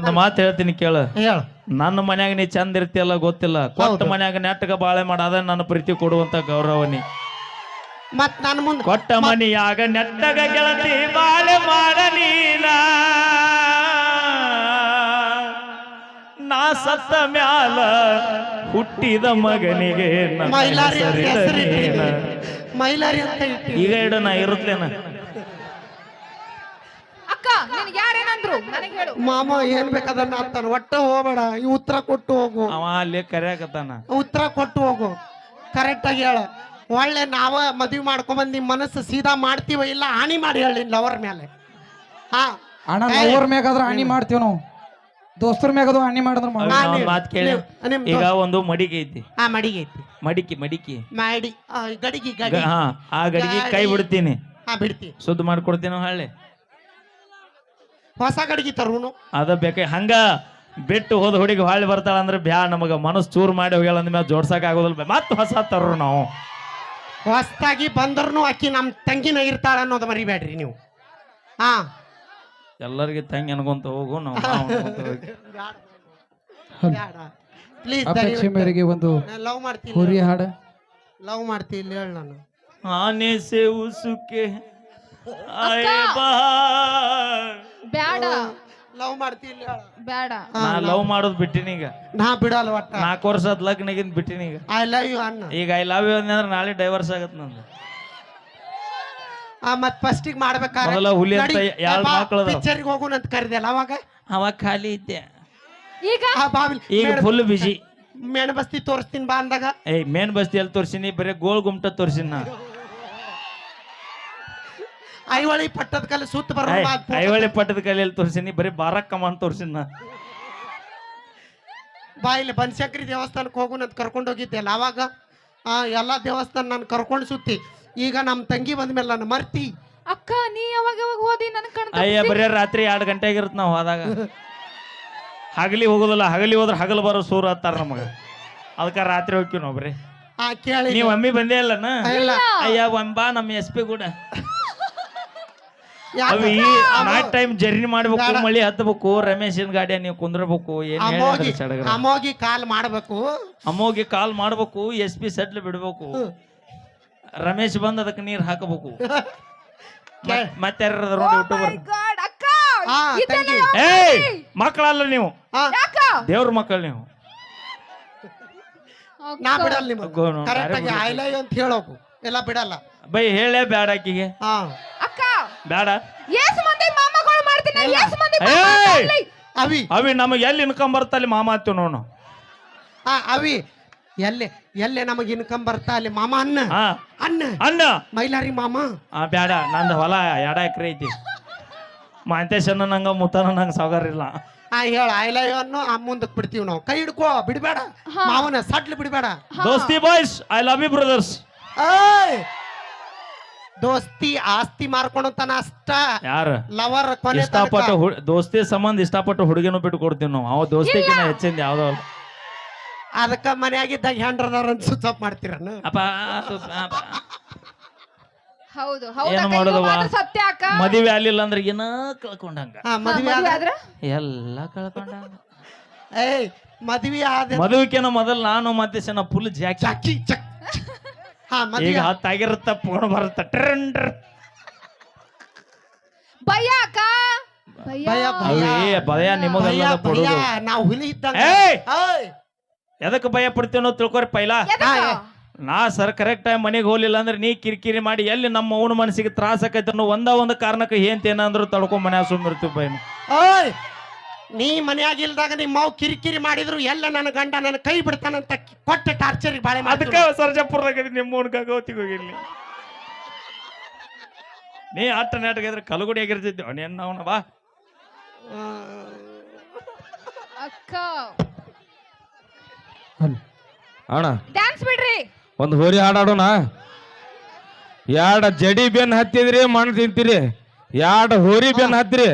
ಒಂದು ಮಾತು ಹೇಳ್ತೀನಿ ಕೇಳು. ಹೇಳು. ನನ್ನ ಮನ್ಯಾಗ ನೀ ಚಂದ ಇರ್ತಿಯಲ್ಲ ಗೊತ್ತಿಲ್ಲ, ಕೊಟ್ಟ ಮನ್ಯಾಗ ನೆಟ್ಟಗ ಬಾಳೆ ಮಾಡಾದ ನನ್ನ ಪ್ರೀತಿ ಕೊಡುವಂತ ಗೌರವನಿ. ಮತ್ ನನ್ನ ಮುಂದೆ ಕೊಟ್ಟ ಮನಿಯಾಗ ನೆಟ್ಟಗ ಗೆಳತಿ ಬಾಳೆ ಮಾಡ ನೀನ, ನಾ ಸತ್ತ ಮ್ಯಾಲ ಹುಟ್ಟಿದ ಮಗನಿಗೆ ನನ್ನ ಮೈಲಾರಿ ಅಂತ ಹೆಸರಿಡ ಹೆಸರು ನೀನ. ಇಟ್ಟಿದ್ದೀನಿ. ಮೈಲಾರಿ ಅಂತ ಇಟ್ಟಿದ್ದೀನಿ. ಈಗ ಇಡ ನಾ ಇರುತ್ತೇನ. ಅಕ್ಕ ನಿನಗೆ ಯಾರೇನಂದ್ರು ನನಗೆ ಹೇಳು. ಮಾಮ ಏನ್ ಬೇಕದನ್ನ ಅಂತಾನ. ಒಟ್ಟ ಹೋಗ್ಬೇಡ, ಈ ಉತ್ತರ ಕೊಟ್ಟು ಹೋಗು. ಅವ ಅಲ್ಲಿ ಕರ್ಯಾಕತ್ತಾನ. ಉತ್ತರ ಕೊಟ್ಟು ಹೋಗು, ಕರೆಕ್ಟ್ ಆಗಿ ಹೇಳ. ಒಳ್ಳೆ ನಾವ ಮದ್ವಿ ಮಾಡ್ಕೊಂಬಂದ್ ನಿಮ್ ಮನಸ್ಸು ಸೀದಾ ಮಾಡ್ತೀವ ಇಲ್ಲ ಹಾನಿ ಮಾಡಿ ಹೇಳಿ ಲವರ್ ಮೇಲೆ. ಹಾ ಅಣ್ಣ ಲವರ್ ಮ್ಯಾಗಾದ್ರ ಹಾನಿ ಮಾಡ್ತೀವಿ ನಾವು, ದೋಸ್ತರ ಮ್ಯಾಗದು ಹಾನಿ ಮಾಡಿದ್ರ ಒಂದ್ ಮಾತ್ ಕೇಳಿ. ಈಗ ಒಂದು ಮಡಿಕೆ ಐತಿ. ಹಾ ಮಡಿಗೆ ಐತಿ. ಮಡಿಕೆ ಮಾಡಿ ಗಡಿಗೆ ಗಡಿ. ಹಾ ಆ ಗಡಿಗೆ ಕೈ ಬಿಡ್ತೀನಿ, ಹಾ ಬಿಡ್ತಿ. ಶುದ್ಧ ಮಾಡ್ಕೊಡ್ತೀನಿ ಹಳ್ಳಿ. ಹೊಸ ಗಡಿಗೆ ತರುನು ಅದ ಬೇಕ. ಹಂಗ ಬಿಟ್ಟು ಹೋದ ಹುಡುಗಿ ಹೊಳ್ಳಿ ಬರ್ತಾಳ ಅಂದ್ರೆ ಬ್ಯಾ ನಮಗ ಮನಸ್ಸು ಚೂರು ಮಾಡಿ ಹೋಗ್ಯಾಳ ಅಂದ್ಮೇಲೆ ಜೋಡ್ಸಕ್ ಆಗೋದಿಲ್ಲ. ಮತ್ತೆ ಹೊಸ ತರ್ರು ನಾವು. ಹೊಸದಾಗಿ ಬಂದ್ರೂ ಅಕ್ಕಿ ನಮ್ ತಂಗಿನ ಇರ್ತಾಳ ಅನ್ನೋದು ಮರಿಬೇಡ್ರಿ ನೀವು. ಹಾ ಎಲ್ಲರಿಗೆ ತಂಗಿ ಅನ್ಕೊಂತ ಹೋಗು, ನಾವು ಪ್ಲೀಸ್ ಅಪೇಕ್ಷೆ ಮೇರೆಗೆ ಒಂದು ಲವ್ ಮಾಡ್ತೀನಿ. ಹುರಿ ಹಾಡ ಲವ್ ಮಾಡ್ತೀನಿ ಇಲ್ಲಿ ಹೇಳ. ನಾನು ಆನೆ ಸೆ ಉಸುಕೆ ಆಯೆ ಬಾ. ಬ್ಯಾಡ ಲವ್ ಮಾಡ್ತೀನಿ ಇಲ್ಲಿ ಹೇಳ. ಬ್ಯಾಡ. ನಾ ಲವ್ ಮಾಡೋದು ಬಿಟ್ಟಿನಿ ಈಗ. ನಾ ಬಿಡಲ್ಲ ಒಟ್ಟ. 4 ವರ್ಷದ ಲಗ್ನಗಿಂದ ಬಿಟ್ಟಿನಿ ಈಗ. ಐ ಲವ್ ಯು ಅನ್ನ. ಈಗ ಐ ಲವ್ ಯು ಅಂದ್ರೆ ನಾಳೆ ಡೈವರ್ಸ್ ಆಗತ್ ನಂದು. ಮತ್ ಫಸ್ಟಿಗೆ ಮಾಡ್ಬೇಕಾದ್ರೆ ಮೊದಲ ಹುಲಿ ಅಂತ ಎರಡು ಮಕ್ಕಳು ಪಿಕ್ಚರ್ಗೆ ಹೋಗೋಣ ಅಂತ ಕರೆದಲ್ಲ ಅವಾಗ. ಅವಾಗ ಖಾಲಿ ಇದ್ದೆ, ಈಗ ಈಗ ಫುಲ್ ಬಿಜಿ. ಮೇಣಬಸ್ತಿ ತೋರಿಸ್ತೀನಿ ಬಾ ಅಂದಾಗ ಮೇನ್ ಬಸ್ತಿ ಎಲ್ಲಿ ತೋರ್ಸಿನಿ, ಬರೀ ಗೋಲ್ ಗುಮ್ಟ ತೋರ್ಸಿನ ನಾ. ಐವಳಿ ಪಟ್ಟದ ಕಲ್ಲು ಸುತ್ತ ಬರೋ ಐವಳಿ ಪಟ್ಟದ ಕಲೆಯಲ್ಲಿ ತೋರ್ಸಿನಿ, ಬರೀ ಬಾರಕ್ ಕಮಾನ್ ತೋರ್ಸಿನ ನಾ. ಬಾ ಇಲ್ಲಿ ಬನಶಂಕರಿ ದೇವಸ್ಥಾನಕ್ಕೆ ಹೋಗೋಣ ಅಂತ ಕರ್ಕೊಂಡು ಹೋಗಿದ್ದೆಲ್ಲ ಅವಾಗ. ಎಲ್ಲಾ ದೇವಸ್ಥಾನ ನಾನು ಕರ್ಕೊಂಡು ಸುತ್ತಿ. ಈಗ ನಮ್ಮ ತಂಗಿ ಬಂದ್ಮೇಲೆ ನಾನು ಮರ್ತಿ. ಅಕ್ಕ ನೀ ಯಾವಾಗ ಯಾವಾಗ ಹೋದಿ ನನಗೆ ಕಣ್ಣ. ಅಯ್ಯ ಬರೀ ರಾತ್ರಿ 2 ಗಂಟೆಗಿರುತ್ತೆ ನಾವು ಹೋದಾಗ. ಹಗಲಿ ಹೋಗೋದಿಲ್ಲ, ಹಗಲಿ ಹೋದ್ರೆ ಹಗಲು ಬರೋ ಸೂರು ಹತ್ತಾರ ನಮಗ. ಅದಕ್ಕೆ ರಾತ್ರಿ ಹೋಗ್ತೀವಿ ನಾವು ಬರೀ. ಕೇಳಿ ನೀವು ಅಮ್ಮಿ ಬಂದೇ ಇಲ್ಲನ? ಇಲ್ಲ. ಅಯ್ಯ ಬಾ ನಮ್ಮ SP ಕೂಡ. ಅವಿ ನೈಟ್ ಟೈಮ್ ಜರ್ನಿ ಮಾಡ್ಬೇಕು, ಮಳಿ ಹತ್ತಬೇಕು, ರಮೇಶನ್ ಗಾಡಿಯ ನೀವು ಕುಂದ್ರಬೇಕು. ಏನ್ ಅಮ್ಮೋಗಿ ಕಾಲ್ ಮಾಡ್ಬೇಕು, ಅಮ್ಮೋಗಿ ಕಾಲ್ ಮಾಡ್ಬೇಕು, SP ಸೆಟ್ಲ್ ಬಿಡ್ಬೇಕು. ರಮೇಶ್ ಬಂದ್ ಅದಕ್ಕೆ ನೀರ್ ಹಾಕಬೇಕು. ಮತ್ತೆ ಅಕ್ಕ ಏಯ್ ಮಕ್ಕಳಲ್ಲ ನೀವು, ಯಾಕ ದೇವ್ರ ಮಕ್ಕಳು ನೀವು. ನಾ ಬಿಡಲ್ಲ ನಿಮಗೆ ಕರೆಕ್ಟ್ ಆಗಿ ಐ ಲವ್ ಯು ಅಂತ ಹೇಳೋಕು. ಎಲ್ಲ ಬಿಡಲ್ಲ ಬೈ. ಹೇಳೇ ಬ್ಯಾಡ ಆಕಿಗೆ. ಅಕ್ಕ ಬ್ಯಾಡ. ಎಸ್ ಮಂದಿ ಮಾಮಗಳು ಮಾಡ್ತೀನಿ, ಎಸ್ ಮಂದಿ ಅವಿ ಅವಿ ನಮಗೆ ಎಲ್ಲಿ ಇನ್ಕಮ್ ಬರ್ತಲ್ಲಿ ಮಾಮ ಅಂತೀವಿ ನೋಡು. ಅವಿ ಎಲ್ಲೇ ನಮಗೆ ಇನ್ಕಮ್ ಬರ್ತಾ ಅಲ್ಲಿ ಮಾಮ ಅನ್ನ ಅನ್ನ ಅನ್ನ ಮೈಲಾರಿ ಮಾಮ. ಬ್ಯಾಡ, ನಂದು ಹೊಲ 2 ಎಕರೆ ಐತಿ. ಮಾಂತೇಶನ್ನ ನಂಗ ಮುತ್ತನ ನಂಗೆ ಸಾವುಕಾರ ಇಲ್ಲ. ಹೇಳ ಐ ಲವ್ ಯು ಅನ್ನು ಮುಂದಕ್ಕೆ ಬಿಡ್ತೀವಿ ನಾವು. ಕೈ ಹಿಡ್ಕೋ, ಬಿಡಬೇಡ ಮಾವನ ಸಟ್ಲು ಬಿಡಬೇಡ. ದೋಸ್ತಿ boys, I love you brothers. ದೋಸ್ತಿ ಆಸ್ತಿ ಮಾರ್ಕೊಂಡಂತಾನ ಅಷ್ಟ. ಯಾರು ಲವರ್ ಕೊನೆ ಇಷ್ಟಪಟ್ಟು ದೋಸ್ತಿ ಸಂಬಂಧ ಇಷ್ಟಪಟ್ಟು ಹುಡುಗಿನೂ ಬಿಟ್ಟು ಕೊಡ್ತೀವಿ ನಾವು. ಅವ ದೋಸ್ತಿಗಿನ ಹೆಚ್ಚಿಂದ ಯಾವ್ದೋ ಅದಕ್ಕ ಮನೆಯಾಗಿದ್ದಾಗ ಹೆಂಡ್ರದಾರ ಅಂತ ಸ್ವಿಚ್ ಆಫ್ ಮಾಡ್ತೀರನ. ಹೌದು ಏನ್ ಮಾಡೋದವ, ಸತ್ಯ ಅಕ್ಕ. ಮದುವೆ ಆಗ್ಲಿಲ್ಲ ಅಂದ್ರೆ ಏನ ಕಳ್ಕೊಂಡಂಗ, ಮದ್ವೆ ಆದ್ರೆ ಎಲ್ಲ ಕಳ್ಕೊಂಡಂಗ. ಮದ್ವೆ ಆದ ಮದುವೆಕಿನ ಮೊದಲು ನಾನು ಮತ್ತೆ ಸಣ್ಣ ಫುಲ್ ಜಾಕಿ ಈಗ 10 ಆಗಿರುತ್ತ ಫೋನ್ ಬರುತ್ತ ಟ್ರೆಂಡರ್ ಭಯ ಅಕ್ಕ. ಭಯ ನಿಮಗೆಲ್ಲ ಕೊಡೋದು. ನಾವು ಹುಲಿ ಇದ್ದಂಗ ಎದಕ್ಕೆ ಭಯ ಪಡ್ತೀವಿ ಅನ್ನೋದು ತಿಳ್ಕೊರಿ ಪೈಲ. ನಾ ಸರ್ ಕರೆಕ್ಟ್ ಟೈಮ್ ಮನೆಗೆ ಹೋಗ್ಲಿಲ್ಲ ಅಂದ್ರೆ ನೀ ಕಿರಿಕಿರಿ ಮಾಡಿ ಎಲ್ಲಿ ನಮ್ಮ ಅವನ ಮನಸ್ಸಿಗೆ ತ್ರಾಸ ಆಕೈತೆ ಅನ್ನೋ ಒಂದು ಕಾರಣಕ್ಕೆ ಏನಾದ್ರು ತಡ್ಕೊಂಡ್ ಮನ್ಯಾಗ ಸುಮ್ಮಿರ್ತೀವಿ ಬೈನು. ನೀ ಮನ್ಯಾಗ ಇಲ್ದಾಗ ನಿಮ್ಮ ಮಾವು ಕಿರಿಕಿರಿ ಮಾಡಿದ್ರು ಎಲ್ಲ ನನ್ನ ಗಂಡ ನನ್ನ ಕೈ ಬಿಡ್ತಾನಂತ ಕೊಟ್ಟ ಟಾರ್ಚರ್ ಬಾಳೆ. ಅದಕ್ಕೆ ಸರ್ಜಾಪುರದಾಗ ನಿಮ್ಮ ಗಂಗೋತಿಗೆ ಹೋಗಿರ್ಲಿ. ನೀ ಆಟ ನಾಟಕ ಇದ್ರೆ ಕಲಗುಡಿ ಆಗಿರ್ತಿದ್ದೆ ಅವನ ಬಾ ಅಕ್ಕ. ಅಣ್ಣ ಡ್ಯಾನ್ಸ್ ಬಿಡ್ರಿ, ಒಂದು ಹೋರಿ ಹಾಡಾಡೋಣ. 2 ಜಡಿ ಬೆನ್ ಹತ್ತಿದ್ರಿ, ಮಣ್ಣು ತಿಂತೀರಿ. 2 ಹೋರಿ ಬೆನ್ ಹತ್ತಿರಿ.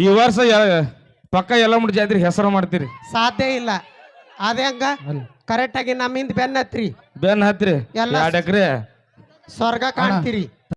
ಈ ವರ್ಷ ಪಕ್ಕ ಎಲ್ಲ ಮುಟ್ಟಿ ಜಾತ್ರೆ ಹೆಸರು ಮಾಡ್ತೀರಿ. ಸಾಧ್ಯ ಇಲ್ಲ. ಅದೇ ಹಂಗ ಕರೆಕ್ಟ್ ಆಗಿ ನಮ್ಮಿಂದ ಬೆನ್ ಹತ್ರಿ, ಬೆನ್ ಹತ್ತಿರಿ 2 ಎಕರೆ ಸ್ವರ್ಗ ಕಾಣ್ತೀರಿ.